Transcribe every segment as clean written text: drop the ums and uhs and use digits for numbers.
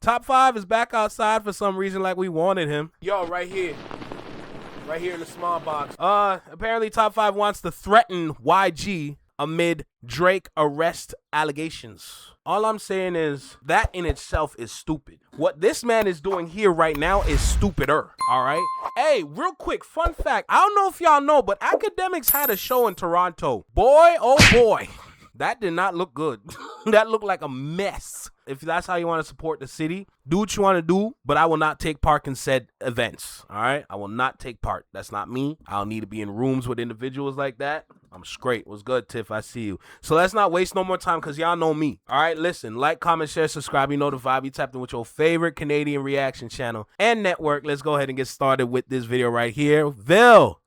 Top 5 is back outside for some reason like we wanted him. Yo, right here. Right here in the small box. Apparently Top 5 wants to threaten YG amid Drake arrest allegations. All I'm saying is that in itself is stupid. What this man is doing here right now is stupider, all right? Hey, real quick, fun fact. I don't know if y'all know, but Academics had a show in Toronto. Boy, oh boy. That did not look good. That looked like a mess. If that's how you want to support the city, do what you want to do, but I will not take part in said events, all right? I will not take part. That's not me. I don't need to be in rooms with individuals like that. I'm straight. What's good, Tiff? I see you. So let's not waste no more time because y'all know me. All right, listen, like, comment, share, subscribe. You know the vibe. You tapped in with your favorite Canadian reaction channel and network. Let's go ahead and get started with this video right here. Vil,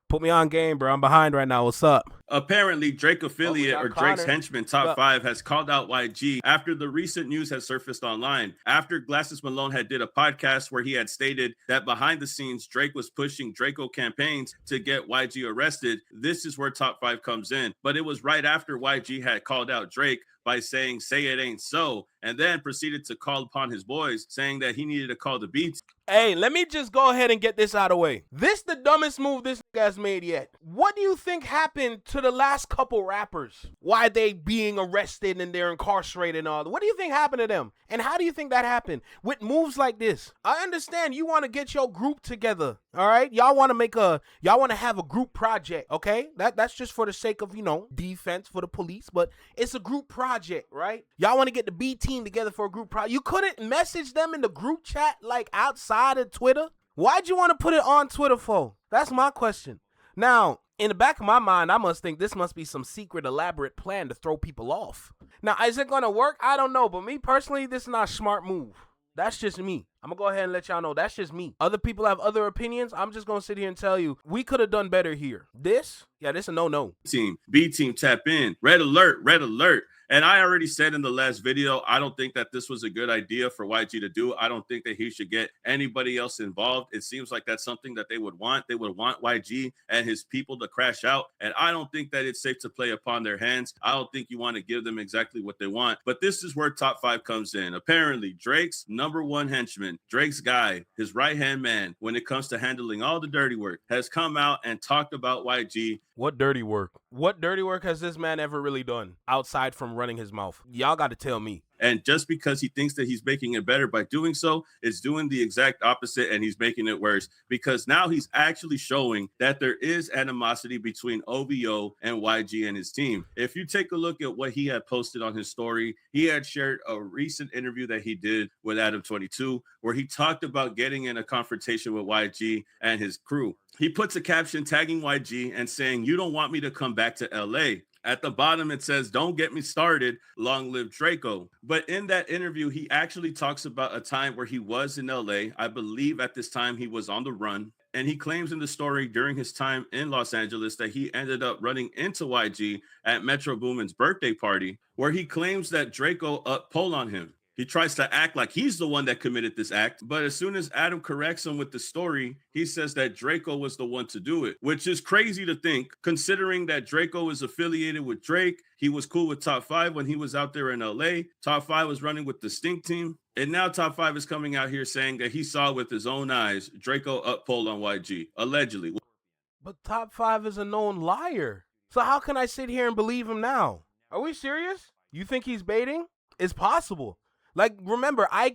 put me on game, bro. I'm behind right now. What's up? Apparently, Drake affiliate or Drake's henchman Top 5 has called out YG after the recent news has surfaced online. After Glasses Malone had did a podcast where he had stated that behind the scenes, Drake was pushing Draco campaigns to get YG arrested. This is where Top 5 comes in. But it was right after YG had called out Drake by saying, "Say it ain't so," and then proceeded to call upon his boys, saying that he needed to call the beats. Hey, let me just go ahead and get this out of the way. This the dumbest move this guy's made yet. What do you think happened to the last couple rappers? Why they being arrested and they're incarcerated and all that? What do you think happened to them? And how do you think that happened? With moves like this. I understand you want to get your group together, all right? Y'all want to have a group project, okay? That's just for the sake of, you know, defense for the police, but it's a group project, right? Y'all want to get the B team together for a group project. You couldn't message them in the group chat like outside of Twitter? Why'd you want to put it on Twitter for? That's my question. Now, in the back of my mind, I must think this must be some secret elaborate plan to throw people off. Now, is it going to work? I don't know, but me personally, this is not a smart move. That's just me. I'm going to go ahead and let y'all know that's just me. Other people have other opinions. I'm just going to sit here and tell you we could have done better here. This is a no-no. B team tap in. Red alert, red alert. And I already said in the last video, I don't think that this was a good idea for YG to do. I don't think that he should get anybody else involved. It seems like that's something that they would want. They would want YG and his people to crash out. And I don't think that it's safe to play upon their hands. I don't think you want to give them exactly what they want. But this is where Top 5 comes in. Apparently, Drake's #1 henchman, Drake's guy, his right-hand man, when it comes to handling all the dirty work, has come out and talked about YG. What dirty work? What dirty work has this man ever really done outside from running his mouth? Y'all got to tell me. And just because he thinks that he's making it better by doing so, is doing the exact opposite, and he's making it worse, because now he's actually showing that there is animosity between OVO and YG and his team. If you take a look at what he had posted on his story, he had shared a recent interview that he did with Adam 22, where he talked about getting in a confrontation with YG and his crew. He puts a caption tagging YG and saying, "You don't want me to come back to LA." At the bottom, it says, "Don't get me started. Long live Draco." But in that interview, he actually talks about a time where he was in LA. I believe at this time he was on the run. And he claims in the story during his time in Los Angeles that he ended up running into YG at Metro Boomin's birthday party, where he claims that Draco up-pole on him. He tries to act like he's the one that committed this act, but as soon as Adam corrects him with the story, he says that Draco was the one to do it, which is crazy to think, considering that Draco is affiliated with Drake. He was cool with Top 5 when he was out there in LA. Top 5 was running with the Stink team. And now Top 5 is coming out here saying that he saw with his own eyes Draco up-pole on YG, allegedly. But Top 5 is a known liar. So how can I sit here and believe him now? Are we serious? You think he's baiting? It's possible. Like, remember, I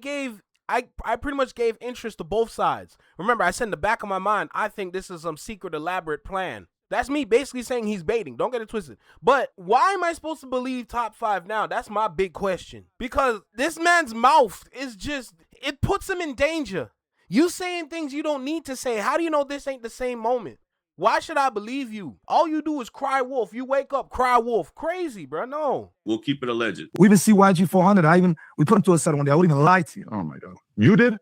pretty much gave interest to both sides. Remember, I said in the back of my mind, I think this is some secret elaborate plan. That's me basically saying he's baiting. Don't get it twisted. But why am I supposed to believe Top 5 now? That's my big question. Because this man's mouth is just, it puts him in danger. You saying things you don't need to say. How do you know this ain't the same moment? Why should I believe you? All you do is cry wolf. You wake up, cry wolf. Crazy, bro. No. We'll keep it alleged. We even see YG 400. We put him to a set one day. I wouldn't even lie to you. Oh my God. You did?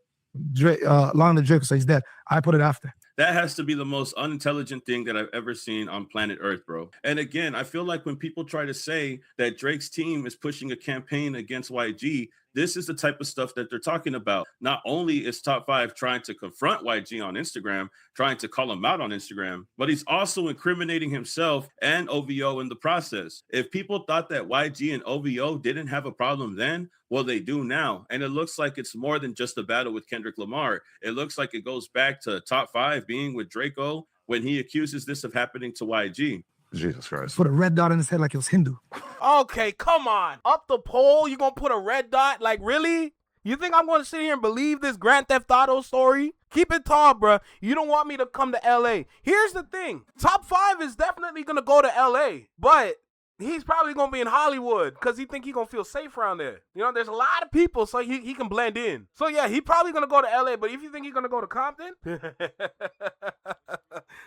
Drake, Long Live Drake, so he's dead. I put it after. That has to be the most unintelligent thing that I've ever seen on planet Earth, bro. And again, I feel like when people try to say that Drake's team is pushing a campaign against YG, This is the type of stuff that they're talking about. Not only is Top 5 trying to confront YG on Instagram, trying to call him out on Instagram, but he's also incriminating himself and OVO in the process. If people thought that YG and OVO didn't have a problem then, well, they do now. And it looks like it's more than just a battle with Kendrick Lamar. It looks like it goes back to Top 5 being with Draco when he accuses this of happening to YG. Jesus Christ. Put a red dot in his head like it was Hindu. Okay, come on. Up the pole, you gonna put a red dot? Like, really? You think I'm gonna sit here and believe this Grand Theft Auto story? Keep it tall, bruh. You don't want me to come to LA. Here's the thing. Top 5 is definitely gonna go to LA, but he's probably gonna be in Hollywood because he think he gonna feel safe around there. You know, there's a lot of people, so he can blend in. So yeah, he probably gonna go to LA, but if you think he's gonna go to Compton,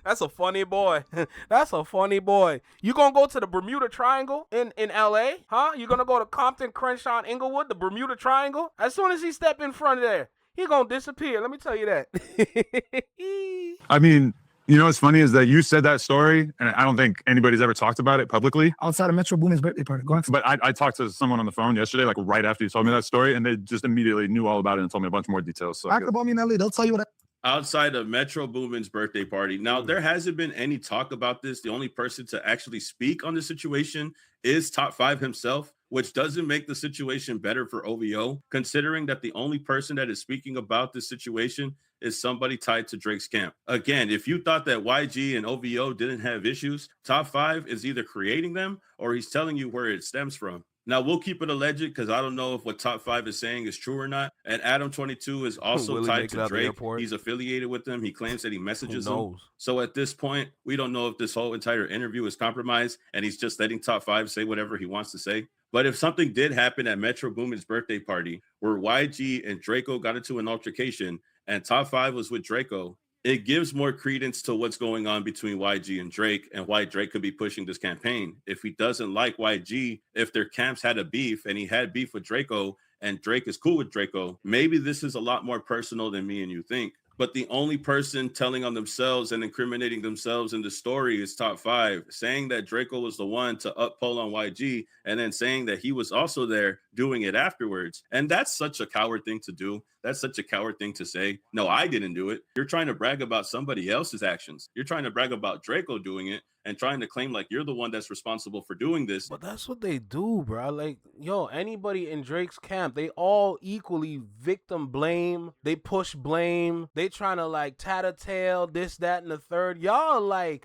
that's a funny boy. That's a funny boy. You gonna go to the Bermuda Triangle in LA? Huh? You gonna go to Compton, Crenshaw, and Inglewood, the Bermuda Triangle? As soon as he step in front of there, he gonna disappear. Let me tell you that. I mean, you know what's funny is that you said that story, and I don't think anybody's ever talked about it publicly. Outside of Metro Boomin's birthday party. Go on. But I talked to someone on the phone yesterday, like right after you told me that story, and they just immediately knew all about it and told me a bunch more details. So Act about me in LA. They'll tell you what. Outside of Metro Boomin's birthday party. Now, there hasn't been any talk about this. The only person to actually speak on the situation is Top 5 himself, which doesn't make the situation better for OVO, considering that the only person that is speaking about this situation is somebody tied to Drake's camp. Again, if you thought that YG and OVO didn't have issues, Top 5 is either creating them or he's telling you where it stems from. Now, we'll keep it alleged because I don't know if what Top 5 is saying is true or not. And Adam 22 is also tied to Drake. He's affiliated with them. He claims that he messages them. So at this point, we don't know if this whole entire interview is compromised and he's just letting Top 5 say whatever he wants to say. But if something did happen at Metro Boomin's birthday party where YG and Draco got into an altercation and Top 5 was with Draco, it gives more credence to what's going on between YG and Drake and why Drake could be pushing this campaign. If he doesn't like YG, if their camps had a beef and he had beef with Draco and Drake is cool with Draco, maybe this is a lot more personal than me and you think. But the only person telling on themselves and incriminating themselves in the story is Top 5, saying that Draco was the one to uppull on YG and then saying that he was also there doing it afterwards. And that's such a coward thing to do. That's such a coward thing to say. No, I didn't do it. You're trying to brag about somebody else's actions. You're trying to brag about Draco doing it and trying to claim like you're the one that's responsible for doing this. But that's what they do, bro. Like, yo, anybody in Drake's camp, they all equally victim blame. They push blame. They trying to like tattletale this, that, and the third. Y'all like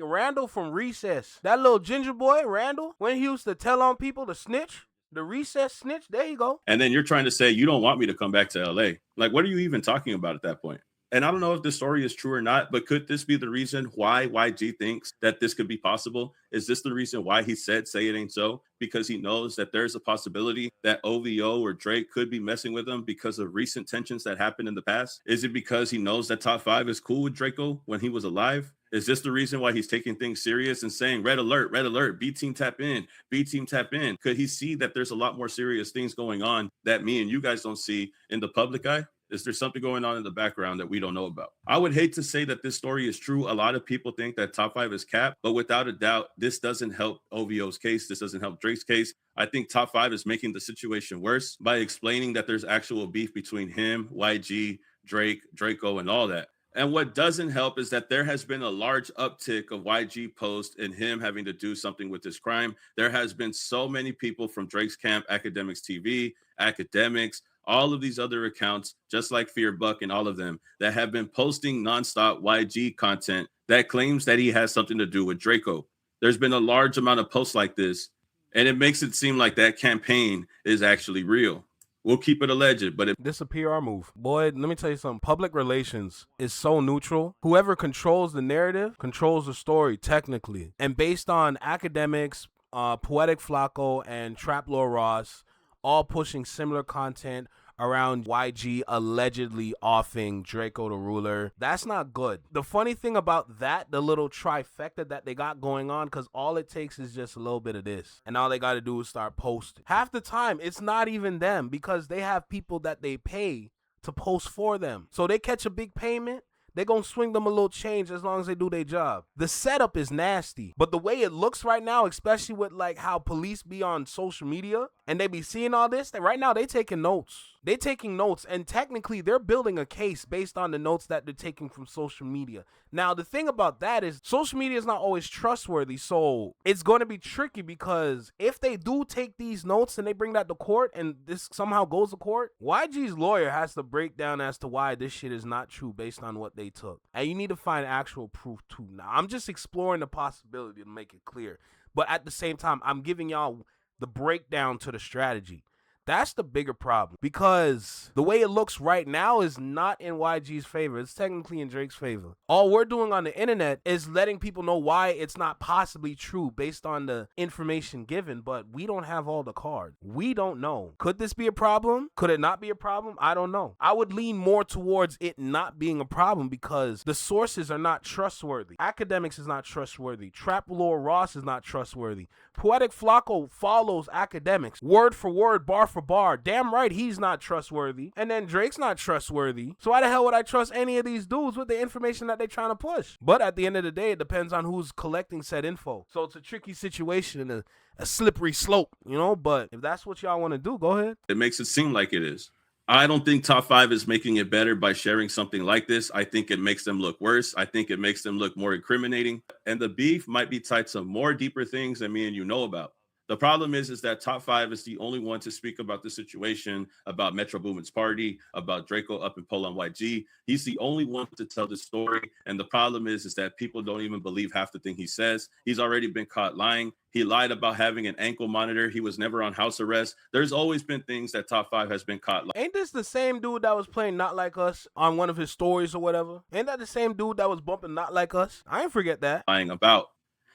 Randall from Recess. That little ginger boy, Randall, when he used to tell on people to snitch. The Recess snitch, there you go. And then you're trying to say you don't want me to come back to LA. Like, what are you even talking about at that point? And I don't know if this story is true or not, but could this be the reason why YG thinks that this could be possible? Is this the reason why he said, say it ain't so? Because he knows that there's a possibility that OVO or Drake could be messing with him because of recent tensions that happened in the past? Is it because he knows that Top 5 is cool with Draco when he was alive? Is this the reason why he's taking things serious and saying, red alert, B team tap in, B team tap in? Could he see that there's a lot more serious things going on that me and you guys don't see in the public eye? Is there something going on in the background that we don't know about? I would hate to say that this story is true. A lot of people think that Top 5 is capped, but without a doubt, this doesn't help OVO's case. This doesn't help Drake's case. I think Top 5 is making the situation worse by explaining that there's actual beef between him, YG, Drake, Draco, and all that. And what doesn't help is that there has been a large uptick of YG posts and him having to do something with this crime. There has been so many people from Drake's camp, Academics TV, Academics, all of these other accounts, just like Fearbuck and all of them, that have been posting nonstop YG content that claims that he has something to do with Draco. There's been a large amount of posts like this, and it makes it seem like that campaign is actually real. We'll keep it alleged, but this a PR move. Boy, let me tell you something. Public relations is so neutral. Whoever controls the narrative controls the story technically. And based on Academics, Poetic Flacco, and Trap Lord Ross, all pushing similar content around YG allegedly offing Draco the Ruler. That's not good. The funny thing about that, the little trifecta that they got going on, because all it takes is just a little bit of this. And all they got to do is start posting. Half the time, it's not even them because they have people that they pay to post for them. So they catch a big payment, they're going to swing them a little change as long as they do their job. The setup is nasty. But the way it looks right now, especially with like how police be on social media, and they be seeing all this, right now they taking notes. They taking notes, and technically they're building a case based on the notes that they're taking from social media. Now, the thing about that is social media is not always trustworthy, so it's going to be tricky because if they do take these notes and they bring that to court and this somehow goes to court, YG's lawyer has to break down as to why this shit is not true based on what they took. And you need to find actual proof too. Now, I'm just exploring the possibility to make it clear, but at the same time, I'm giving y'all the breakdown to the strategy. That's the bigger problem, because the way it looks right now is not in YG's favor. It's technically in Drake's favor. All we're doing on the internet is letting people know why it's not possibly true based on the information given, but we don't have all the cards. We don't know. Could this be a problem? Could it not be a problem? I don't know. I would lean more towards it not being a problem because the sources are not trustworthy. Academics is not trustworthy. Trap Lord Ross is not trustworthy. Poetic Flacco follows Academics word for word, bar for bar. Damn right he's not trustworthy. And then Drake's not trustworthy. So why the hell would I trust any of these dudes with the information that they're trying to push? But at the end of the day, it depends on who's collecting said info. So it's a tricky situation and a slippery slope, you know? But if that's what y'all want to do, go ahead. It makes it seem like it is. I don't think Top 5 is making it better by sharing something like this. I think it makes them look worse. I think it makes them look more incriminating. And the beef might be tied to more deeper things than me and you know about. The problem is that Top 5 is the only one to speak about the situation, about Metro Boomin's party, about Draco up in Poland YG. He's the only one to tell the story. And the problem is that people don't even believe half the thing he says. He's already been caught lying. He lied about having an ankle monitor. He was never on house arrest. There's always been things that Top 5 has been caught lying. Ain't this the same dude that was playing Not Like Us on one of his stories or whatever? Ain't that the same dude that was bumping Not Like Us? I ain't forget that. Lying about.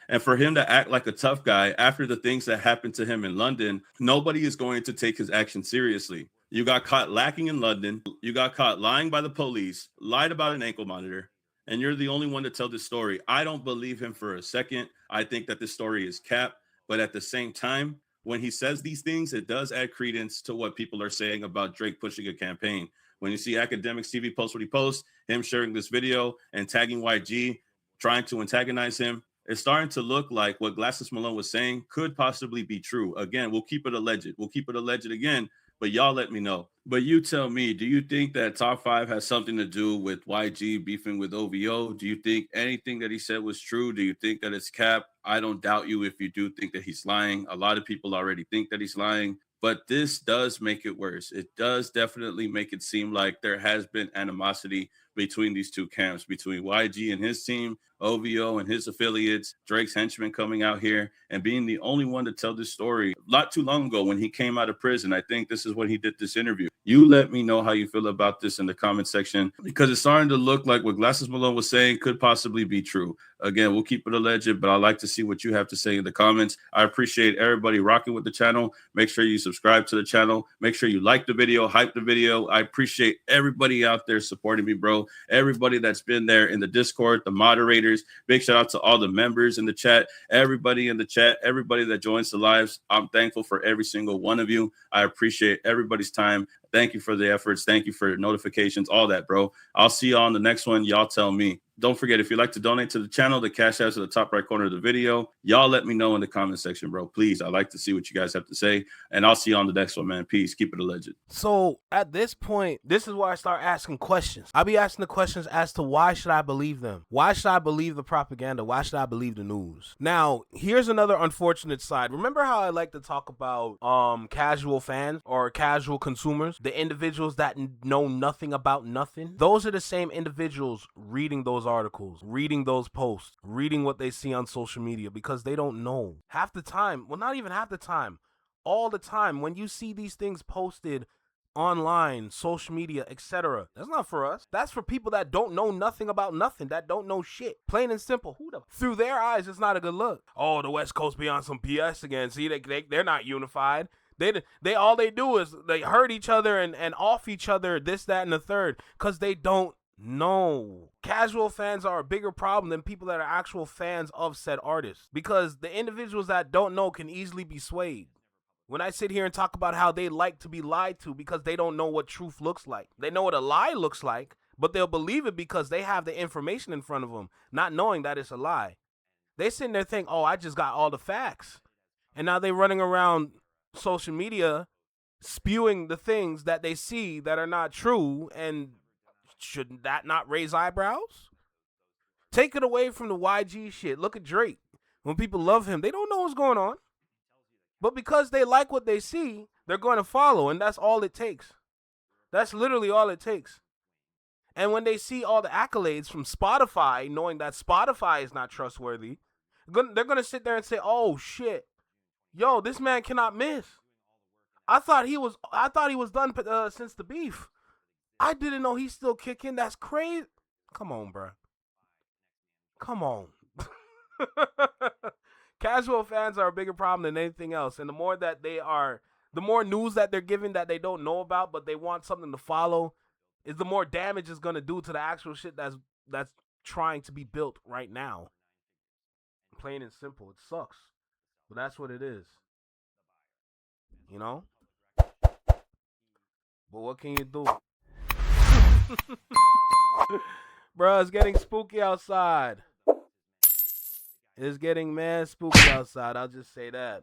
And for him to act like a tough guy after the things that happened to him in London, nobody is going to take his action seriously. You got caught lacking in London. You got caught lying by the police, lied about an ankle monitor, and you're the only one to tell this story. I don't believe him for a second. I think that this story is cap. But at the same time, when he says these things, it does add credence to what people are saying about Drake pushing a campaign. When you see Academics TV post what he posts, him sharing this video and tagging YG, trying to antagonize him, it's starting to look like what Glasses Malone was saying could possibly be true. Again, we'll keep it alleged. We'll keep it alleged again, but y'all let me know. But you tell me, do you think that Top 5 has something to do with YG beefing with OVO? Do you think anything that he said was true? Do you think that it's cap? I don't doubt you if you do think that he's lying. A lot of people already think that he's lying. But this does make it worse. It does definitely make it seem like there has been animosity between these two camps, between YG and his team, OVO and his affiliates, Drake's henchmen coming out here and being the only one to tell this story. Not too long ago when he came out of prison, I think this is when he did this interview. You let me know how you feel about this in the comment section, because it's starting to look like what Glasses Malone was saying could possibly be true. Again, we'll keep it alleged, but I'd like to see what you have to say in the comments. I appreciate everybody rocking with the channel. Make sure you subscribe to the channel. Make sure you like the video, hype the video. I appreciate everybody out there supporting me, bro. Everybody that's been there in the Discord, the moderators. Big shout out to all the members in the chat, everybody in the chat, everybody that joins the lives. I'm thankful for every single one of you. I appreciate everybody's time. Thank you for the efforts. Thank you for notifications, all that, bro. I'll see you on the next one. Y'all tell me. Don't forget, if you'd like to donate to the channel, the cash apps at the top right corner of the video. Y'all let me know in the comment section, bro. Please, I'd like to see what you guys have to say. And I'll see you on the next one, man. Peace. Keep it alleged. So at this point, this is where I start asking questions. I'll be asking the questions as to why should I believe them? Why should I believe the propaganda? Why should I believe the news? Now, here's another unfortunate side. Remember how I like to talk about casual fans or casual consumers? The individuals that know nothing about nothing? Those are the same individuals reading those articles, reading those posts, reading what they see on social media, because they don't know. Half the time, well, not even half the time, all the time, when you see these things posted online, social media, etc., that's not for us. That's for people that don't know nothing about nothing, that don't know shit. Plain and simple. Through their eyes, it's not a good look. Oh, the West Coast be on some BS again. See, they're not unified. They all they do is they hurt each other and off each other, this, that, and the third, because they don't know. Casual fans are a bigger problem than people that are actual fans of said artists, because the individuals that don't know can easily be swayed. When I sit here and talk about how they like to be lied to because they don't know what truth looks like. They know what a lie looks like, but they'll believe it because they have the information in front of them, not knowing that it's a lie. They sitting there thinking, oh, I just got all the facts. And now they running around social media spewing the things that they see that are not true, and shouldn't that not raise eyebrows? Take it away from the YG shit. Look at Drake. When people love him, they don't know what's going on. But because they like what they see, they're going to follow, and that's all it takes. That's literally all it takes. And when they see all the accolades from Spotify, knowing that Spotify is not trustworthy, they're going to sit there and say, oh, shit. Yo, this man cannot miss. I thought he was done since the beef. I didn't know he's still kicking. That's crazy. Come on, bro. Come on. Casual fans are a bigger problem than anything else. And the more news that they're giving that they don't know about, but they want something to follow, is the more damage it's going to do to the actual shit that's trying to be built right now. Plain and simple. It sucks. But that's what it is. You know? But what can you do? Bruh, it's getting spooky outside. It's getting mad spooky outside. I'll just say that.